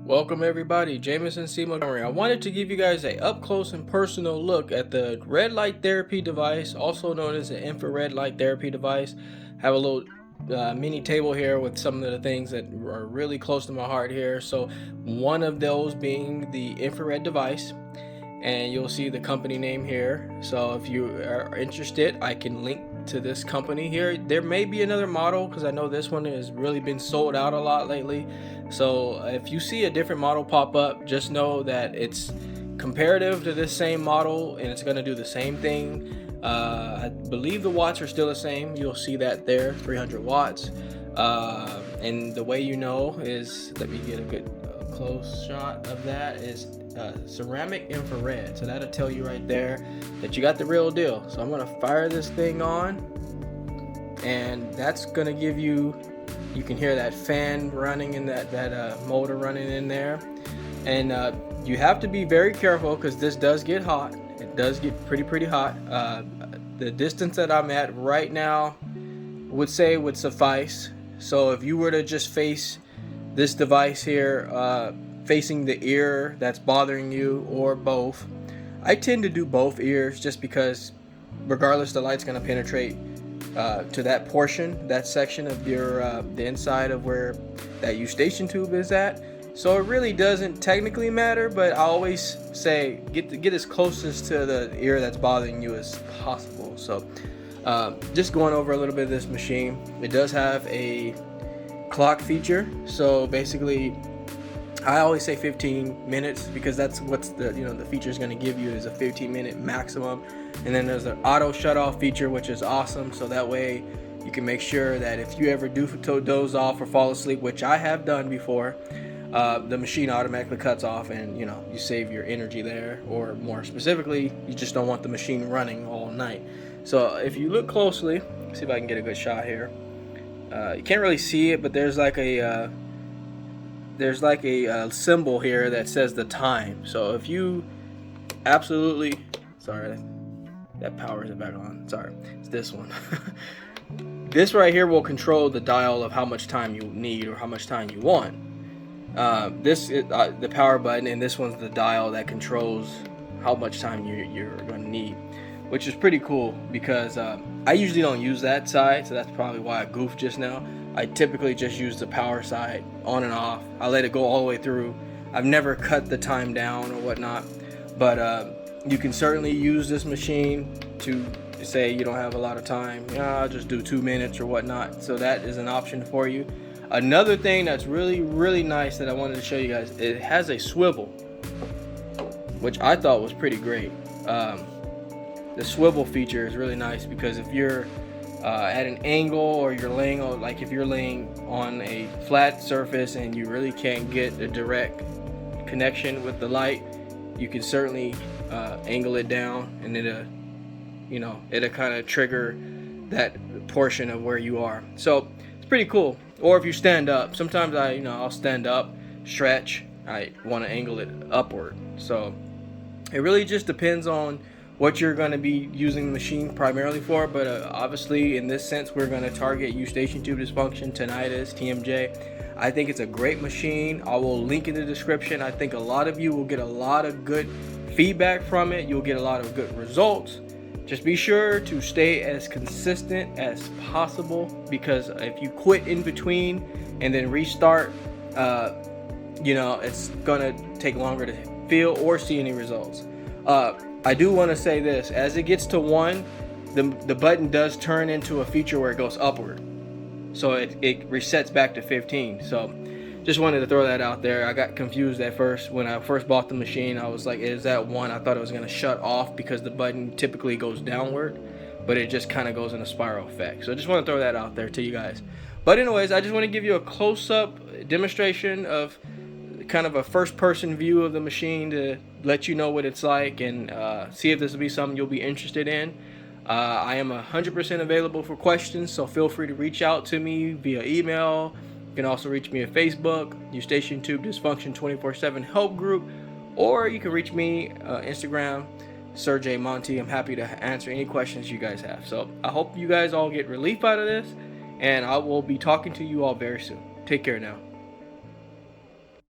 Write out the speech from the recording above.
Welcome everybody, Jameson C. Montgomery. I wanted to give you guys a up close and personal look at the red light therapy device, also known as the infrared light therapy device. Have a little mini table here with some of the things that are really close to my heart here. So one of those being the infrared device, and you'll see the company name here. So if you are interested, I can link to this company here. There may be another model because I know this one has really been sold out a lot lately. So if you see a different model pop up, just know that it's comparative to this same model and it's going to do the same thing. I believe the watts are still the same. You'll see that there, 300 watts. And the way you know is, let me get a good close shot of that, is ceramic infrared. So that'll tell you right there that you got the real deal. So I'm going to fire this thing on, and that's going to give you can hear that fan running in that motor running in there. And you have to be very careful because this does get hot. It does get pretty hot. The distance that I'm at right now would suffice. So if you were to just face this device here, facing the ear that's bothering you, or both. I tend to do both ears just because regardless, the light's going to penetrate to that portion, that section of your the inside of where that eustachian tube is at. So it really doesn't technically matter, but I always say get as closest to the ear that's bothering you as possible. So just going over a little bit of this machine, it does have a clock feature. So basically, I always say 15 minutes because that's what's the feature is going to give you is a 15-minute maximum. And then there's an auto shut off feature, which is awesome. So that way you can make sure that if you ever do doze off or fall asleep, which I have done before, the machine automatically cuts off and you save your energy there. Or more specifically, you just don't want the machine running all night. So if you look closely, see if I can get a good shot here. You can't really see it, but there's like a symbol here that says the time. So if you absolutely, sorry, that powers it back on. Sorry, it's this one. This right here will control the dial of how much time you need or how much time you want. This is the power button, and this one's the dial that controls how much time you're going to need, which is pretty cool because I usually don't use that side, so that's probably why I goofed just now. I typically just use the power side on and off. I let it go all the way through. I've never cut the time down or whatnot, but you can certainly use this machine to say you don't have a lot of time. I'll just do 2 minutes or whatnot. So that is an option for you. Another thing that's really nice that I wanted to show you guys, it has a swivel, which I thought was pretty great. The swivel feature is really nice because if you're at an angle or you're laying on, like if you're laying on a flat surface and you really can't get a direct connection with the light, you can certainly angle it down, and it'll kind of trigger that portion of where you are. So it's pretty cool. Or if you stand up, sometimes I'll stand up, stretch, I want to angle it upward. So it really just depends on what you're going to be using the machine primarily for, but obviously in this sense we're going to target eustachian tube dysfunction, tinnitus, TMJ. I think it's a great machine. I will link in the description. I think a lot of you will get a lot of good feedback from it. You'll get a lot of good results. Just be sure to stay as consistent as possible, because if you quit in between and then restart, it's going to take longer to feel or see any results. I do want to say this, as it gets to 1, the button does turn into a feature where it goes upward. So it resets back to 15. So just wanted to throw that out there. I got confused at first. When I first bought the machine, I was like, is that 1? I thought it was going to shut off because the button typically goes downward, but it just kind of goes in a spiral effect. So I just want to throw that out there to you guys. But anyways, I just want to give you a close-up demonstration of kind of a first-person view of the machine to let you know what it's like and see if this will be something you'll be interested in. I am 100% available for questions, so feel free to reach out to me via email. You can also reach me at Facebook, Eustachian Tube Dysfunction 24/7 Help Group, or you can reach me Instagram, Sir Jaye Monty. I'm happy to answer any questions you guys have. So I hope you guys all get relief out of this, and I will be talking to you all very soon. Take care now.